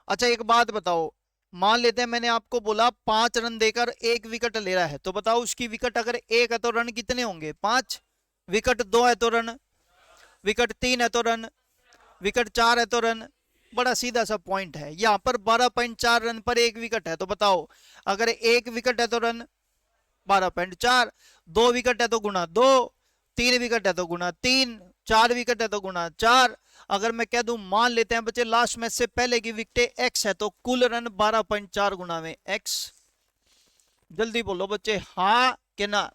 अच्छा एक बात बताओ, मान लेते हैं मैंने आपको बोला 5 रन देकर एक विकेट ले रहा है, तो बताओ उसकी विकेट अगर एक है तो रन कितने होंगे? 5। विकेट 2 है तो रन, विकेट 3 है तो रन, विकेट 4 है तो रन। बड़ा सीधा सा पॉइंट है। यहाँ पर 12.4 रन पर एक विकेट है, तो बताओ अगर एक विकेट है तो रन 12.4, 2 विकेट है तो गुना 2, 3 विकेट है तो गुना 3, 4 विकेट है तो गुना 4। अगर मैं कह दूं मान लेते हैं बच्चे लास्ट मैच से पहले की विकेटें एक्स है, तो कुल रन 12.4 गुना में एक्स। जल्दी बोलो बच्चे, हाँ कि ना?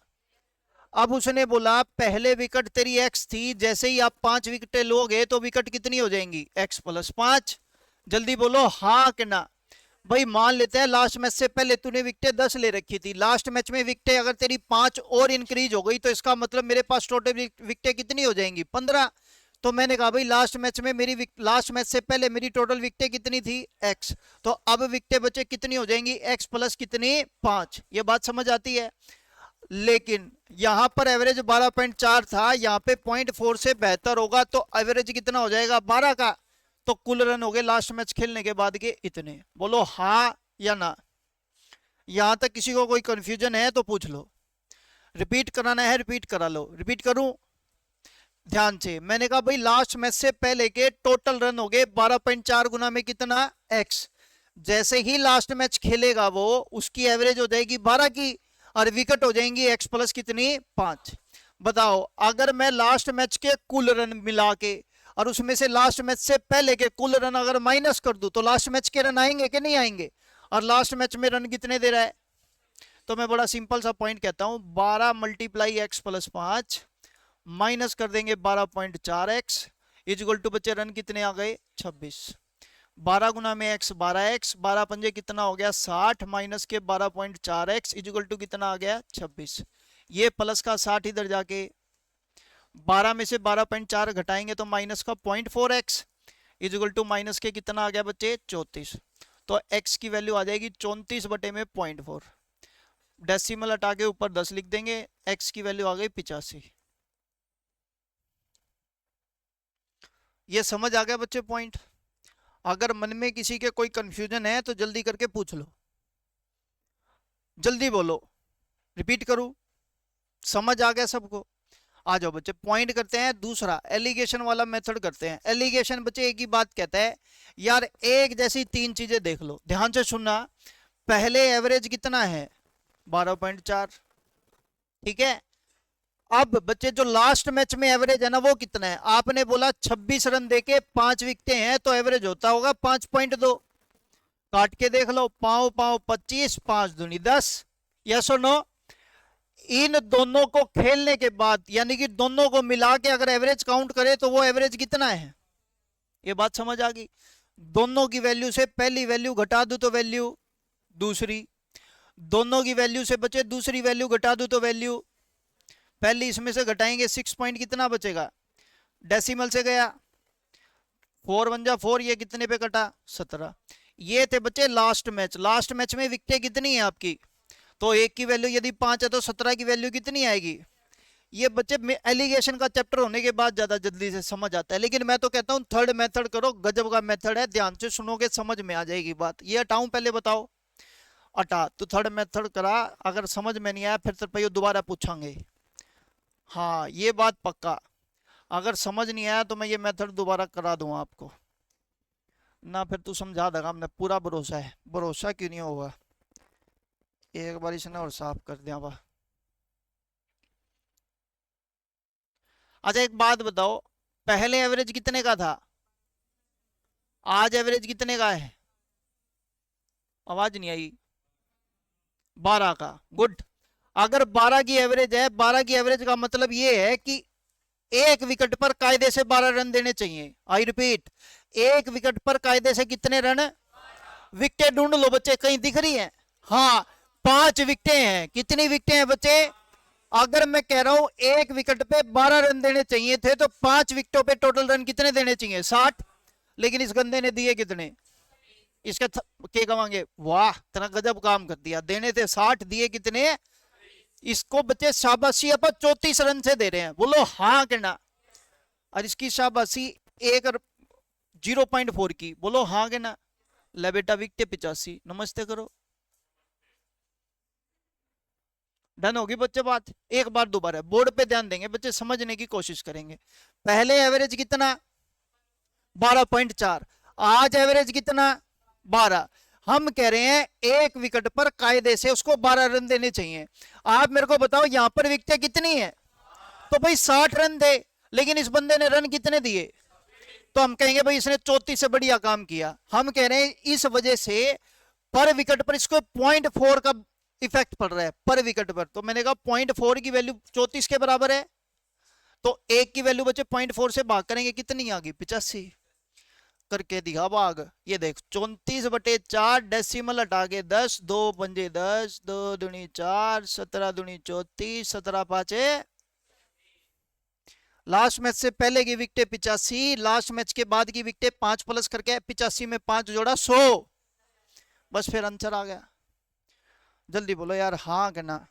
अब उसने बोला पहले विकेट तेरी एक्स थी, जैसे ही आप 5 विकेटें लोगे तो विकेट कितनी हो जाएंगी? x+5। जल्दी बोलो हाँ कि ना? भाई मान लेते हैं लास्ट मैच से पहले तूने विकेटें 10 ले रखी थी, लास्ट मैच में विकेटें अगर तेरी 5 और इंक्रीज हो गई तो इसका मतलब मेरे पास टोटल विकेटें कितनी हो जाएंगी? 15। तो मैंने कहा भाई लास्ट मैच में मेरी लास्ट मैच से पहले मेरी टोटल विकेटें कितनी थी? x। तो अब विकेटें बचे कितनी हो जाएंगी? x प्लस कितनी? 5। ये बात समझ आती है? लेकिन यहां पर एवरेज 12.4 था, यहां पे 0.4 से बेहतर होगा तो एवरेज कितना हो जाएगा? 12 का। तो कुल रन हो गए लास्ट मैच खेलने के बाद के इतने। बोलो हाँ या ना? यहां तक किसी को कोई कंफ्यूजन है तो पूछ लो। रिपीट कराना है रिपीट करा लो। रिपीट करूं? ध्यान से। मैंने कहा भाई लास्ट मैच से पहले के टोटल रन हो गए 12.4 गुना में कितना? एक्स। जैसे ही लास्ट मैच खेलेगा वो, उसकी एवरेज हो जाएगी 12 की, और विकेट हो जाएंगी एक्स प्लस कितनी? 5। बताओ अगर मैं लास्ट मैच के कुल रन मिला के और उसमें से लास्ट मैच से पहले के कुल रन अगर माइनस कर दूं तो लास्ट मैच के रन आएंगे कि नहीं आएंगे? और लास्ट मैच में रन कितने दे रहा है? तो मैं बड़ा सिंपल सा पॉइंट कहता हूं, 12 मल्टीप्लाई एक्स प्लस 5 माइनस कर देंगे 12.4x इजिकल टू बच्चे रन कितने आ गए? 26। 12 गुना में x 12x, 12 पंजे कितना हो गया? 60, माइनस के 12.4x इजिकल टू कितना आ गया? 26। ये प्लस का 60 इधर जाके 12 में से 12.4 घटाएंगे तो माइनस का 0.4x इजिकल टू माइनस के कितना आ गया बच्चे? 34। तो x की वैल्यू आ जाएगी 34 बटे में 0.4। डेसिमल हटा के ऊपर 10 लिख देंगे, x की वैल्यू आ गई 85। ये समझ आ गया बच्चे पॉइंट? अगर मन में किसी के कोई कंफ्यूजन है तो जल्दी करके पूछ लो, जल्दी बोलो। रिपीट करूं? समझ आ गया सबको? आ जाओ बच्चे, पॉइंट करते हैं। दूसरा एलिगेशन वाला मेथड करते हैं। एलिगेशन बच्चे एक ही बात कहता है, यार एक जैसी तीन चीजें देख लो, ध्यान से सुनना। पहले एवरेज कितना है? 12.4। ठीक है। अब बच्चे जो लास्ट मैच में एवरेज है ना, वो कितना है? आपने बोला 26 रन देके 5 विकेटें हैं तो एवरेज होता होगा 5.2। काट के देख लो, पांव पांव 25, 5 दूनी 10। यस और नो? इन दोनों को खेलने के बाद, यानी कि दोनों को मिला के अगर एवरेज काउंट करे तो वो एवरेज कितना है? ये बात समझ आ गई? दोनों की वैल्यू से पहली वैल्यू घटा दू तो वैल्यू दूसरी, दोनों की वैल्यू से बचे दूसरी वैल्यू घटा दू तो वैल्यू पहली। इसमें से घटाएंगे 6 पॉइंट, कितना बचेगा? डेसिमल से गया, 4 वन जा 4, ये कितने पे कटा? 17। ये थे बच्चे लास्ट मैच। लास्ट मैच में विकेटें कितनी है आपकी? तो एक की वैल्यू यदि 5 है तो 17 की वैल्यू कितनी आएगी? ये बच्चे एलिगेशन का चैप्टर होने के बाद ज्यादा जल्दी से समझ आता है, लेकिन मैं तो कहता हूँ थर्ड मेथड करो, गजब का मेथड है, ध्यान से सुनोगे समझ में आ जाएगी बात। ये हटाऊं पहले बताओ? हटा। तो थर्ड मेथड करा, अगर समझ में नहीं आया फिर तो दोबारा पूछांगे। हाँ ये बात पक्का, अगर समझ नहीं आया तो मैं ये मेथड दोबारा करा दूंगा आपको ना, फिर तू समझा देगा, हमने पूरा भरोसा है। भरोसा क्यों नहीं होगा? एक बार इसने और साफ कर दिया वाह। अच्छा एक बात बताओ, पहले एवरेज कितने का था? आज एवरेज कितने का है? आवाज नहीं आई। 12 का। गुड। अगर 12 की एवरेज है, 12 की एवरेज का मतलब ये है कि एक विकेट पर कायदे से 12 रन देने चाहिए। आई रिपीट, एक विकेट पर कायदे से कितने रन? विकेटें ढूंढ लो बच्चे, कहीं दिख रही हैं? हाँ, 5 विकेटें हैं। कितनी विकेटें हैं बच्चे? अगर मैं कह रहा हूं एक विकेट पे 12 रन देने चाहिए थे तो 5 विकेटों पे टोटल रन कितने देने चाहिए? 60। लेकिन इस गंदे ने दिए कितने? इसका के कमांगे? वाह, इतना गजब काम कर दिया। देने थे 60, दिए कितने? इसको बच्चे शाबाशी अपन 34 रन से दे रहे हैं, बोलो हाँ कहना। और इसकी शाबाशी एक 0.4 की, बोलो हाँ कहना। ले बेटा विकेट 85, नमस्ते करो। डन होगी बच्चे बात? एक बार दोबारा बोर्ड पे ध्यान देंगे बच्चे, समझने की कोशिश करेंगे। पहले एवरेज कितना? 12.4। आज एवरेज कितना? 12। हम कह रहे हैं एक विकेट पर कायदे से उसको 12 रन देने चाहिए। आप मेरे को बताओ यहां पर विकेटें कितनी है? तो भाई 60 रन दे, लेकिन इस बंदे ने रन कितने दिए? तो हम कहेंगे भाई इसने 34 से बढ़िया काम किया। हम कह रहे हैं इस वजह से पर विकेट पर इसको 0.4 का इफेक्ट पड़ रहा है पर विकेट पर। तो मैंने कहा 0.4 की वैल्यू 34 के बराबर है, तो एक की वैल्यू बच्चे 0.4 से भाग करेंगे, कितनी आ गई? 85। करके दिखा भाग। ये देख 34/4, डेसिमल हटा के 10, 2 पंजे 10, 2 दूनी 4, 17 दूनी 34, 17 पाँचे। लास्ट मैच से पहले की विकेट 85, लास्ट मैच के बाद की विकेट 5 प्लस करके 85 में 5 जोड़ा 100। बस फिर आंसर आ गया। जल्दी बोलो यार हाँ कहना।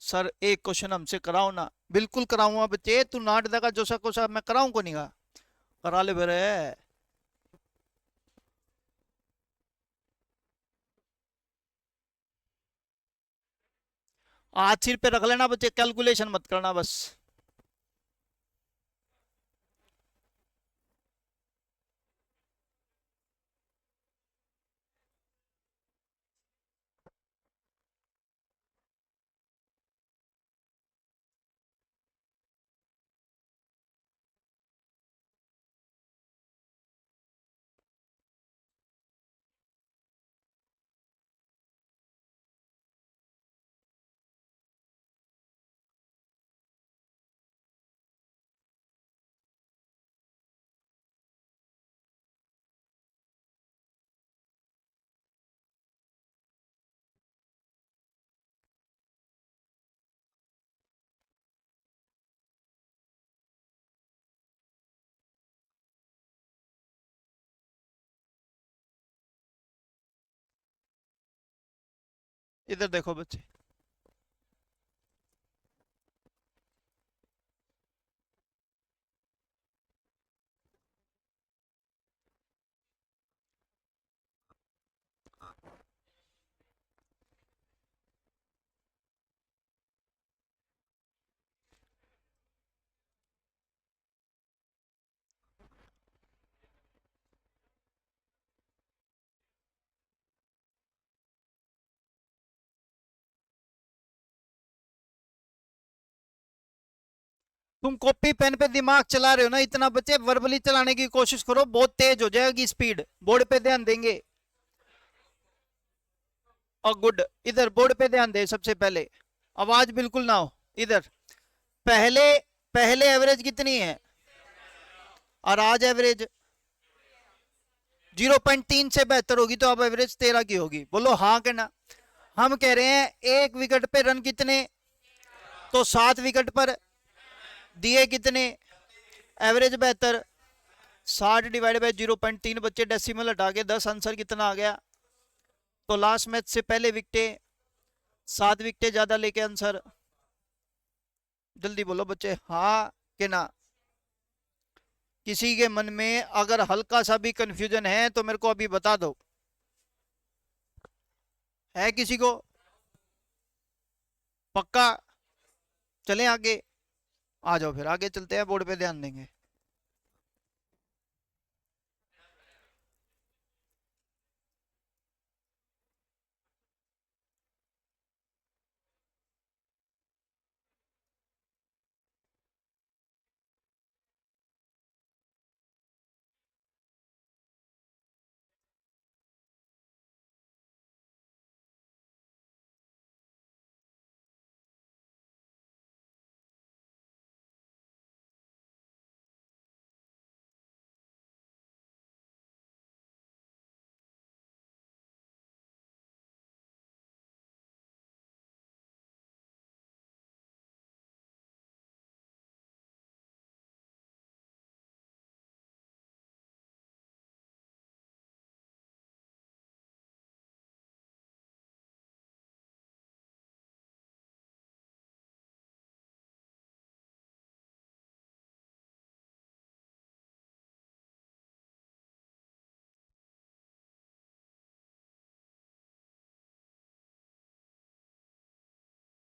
सर एक क्वेश्चन हमसे कराओ ना। बिल्कुल कराऊंगा बच्चे, तू नाट देगा जो सा कोसा मैं कराऊं को नहीं करा ले फिर। आज सिर पे रख लेना बच्चे, कैलकुलेशन मत करना बस। इधर देखो बच्चे, तुम कॉपी पेन पे दिमाग चला रहे हो ना इतना, बच्चे वर्बली चलाने की कोशिश करो, बहुत तेज हो जाएगी स्पीड। बोर्ड पे ध्यान देंगे। और गुड, इधर बोर्ड पे ध्यान दे सबसे पहले, आवाज बिल्कुल ना हो इधर। पहले पहले एवरेज कितनी है और आज एवरेज 0.3 से बेहतर होगी, तो अब एवरेज 13 की होगी। बोलो हाँ के ना। हम कह रहे हैं एक विकेट पे रन कितने, तो 7 विकेट पर दिए कितने, एवरेज बेहतर। 60 डिवाइड बाय 0.3, बच्चे डेसिमल हटा के 10, आंसर कितना आ गया। तो लास्ट मैच से पहले विकेटें 7 विकेटें ज्यादा लेके आंसर। जल्दी बोलो बच्चे हाँ के ना। किसी के मन में अगर हल्का सा भी कंफ्यूजन है तो मेरे को अभी बता दो। है किसी को? पक्का? चलें आगे, आ जाओ फिर आगे चलते हैं, बोर्ड पे ध्यान देंगे।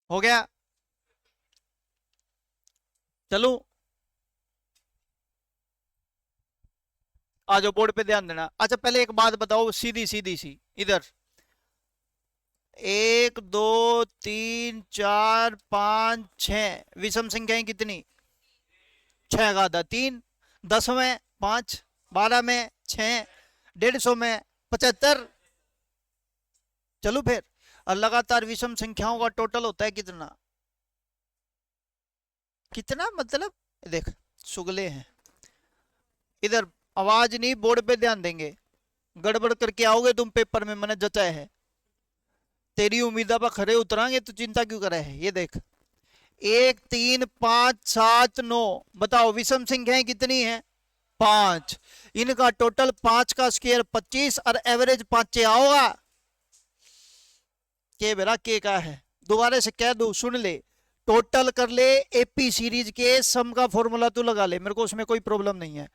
हो गया? चलो आ जाओ, बोर्ड पे ध्यान देना। अच्छा पहले एक बात बताओ, सीधी सीधी सी इधर, 1 2 3 4 5 6 विषम संख्याएं कितनी? 6 का आधा 3, 10 में 5, 12 में 6, 150 में 75। चलो फिर, और लगातार विषम संख्याओं का टोटल होता है कितना? कितना मतलब, देख सुगले हैं इधर। आवाज नहीं, बोर्ड पे ध्यान देंगे। गड़बड़ करके आओगे तुम पेपर में, मैंने जचाया है। तेरी उम्मीदा पर खरे उतरांगे तो चिंता क्यों करे है। ये देख 1 3 5 7 9, बताओ विषम संख्याएं कितनी है? 5। इनका टोटल 5 का स्क्वायर 25 और एवरेज 5 आओगा। के बेरा के का है, दोबारा से कह दो सुन ले। टोटल कर ले, एपी सीरीज के सम का फॉर्मूला तू लगा ले, मेरे को उसमें कोई प्रॉब्लम नहीं है।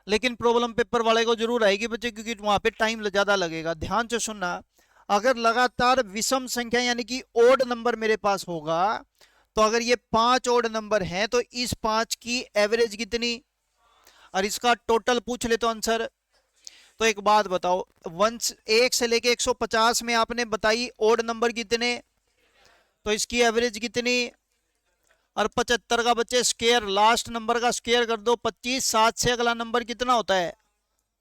लेकिन प्रॉब्लम पेपर वाले को जरूर आएगी बच्चे, क्योंकि वहां पे टाइम ज्यादा लगेगा। ध्यान से सुनना, अगर लगातार विषम संख्या यानी कि ओड नंबर मेरे पास होगा, तो अगर ये 5 ओड नंबर हैं तो इस 5 की एवरेज कितनी, और इसका टोटल पूछ ले तो आंसर। तो एक बात बताओ, 1 से लेके 150 में आपने बताई ओड नंबर कितने, तो इसकी एवरेज कितनी। और 75 का बच्चे स्क्वायर, लास्ट नंबर का स्क्वायर कर दो 25, 7 से अगला नंबर कितना होता है?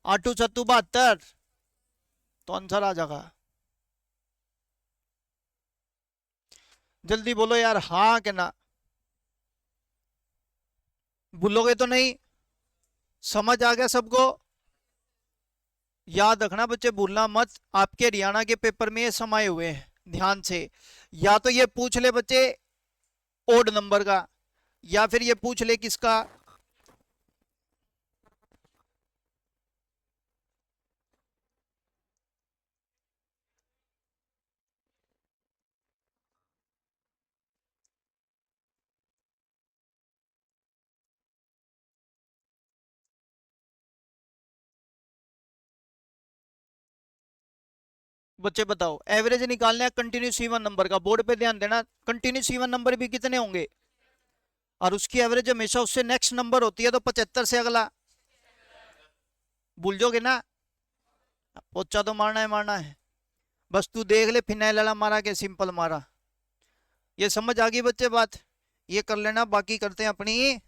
8 6 72, तो आंसर आ जाएगा। जल्दी बोलो यार हाँ के ना। भूलोगे तो नहीं? समझ आ गया सबको? याद रखना बच्चे, भूलना मत, आपके हरियाणा के पेपर में ये समाये हुए हैं ध्यान से। या तो ये पूछ ले बच्चे ओड नंबर का, या फिर ये पूछ ले किसका, बच्चे बताओ एवरेज निकालना है कंटिन्यूस इवन नंबर का। बोर्ड पे ध्यान देना, कंटिन्यूस इवन नंबर भी कितने होंगे, और उसकी एवरेज हमेशा उससे नेक्स्ट नंबर होती है, तो 75 से अगला। भूल जाओगे ना? पोचा तो मारना है, मारना है। बस तू देख ले फिनाइल वाला मारा के सिंपल मारा। ये समझ आ गई बच्चे बात? ये कर लेना, बाकी करते हैं अपनी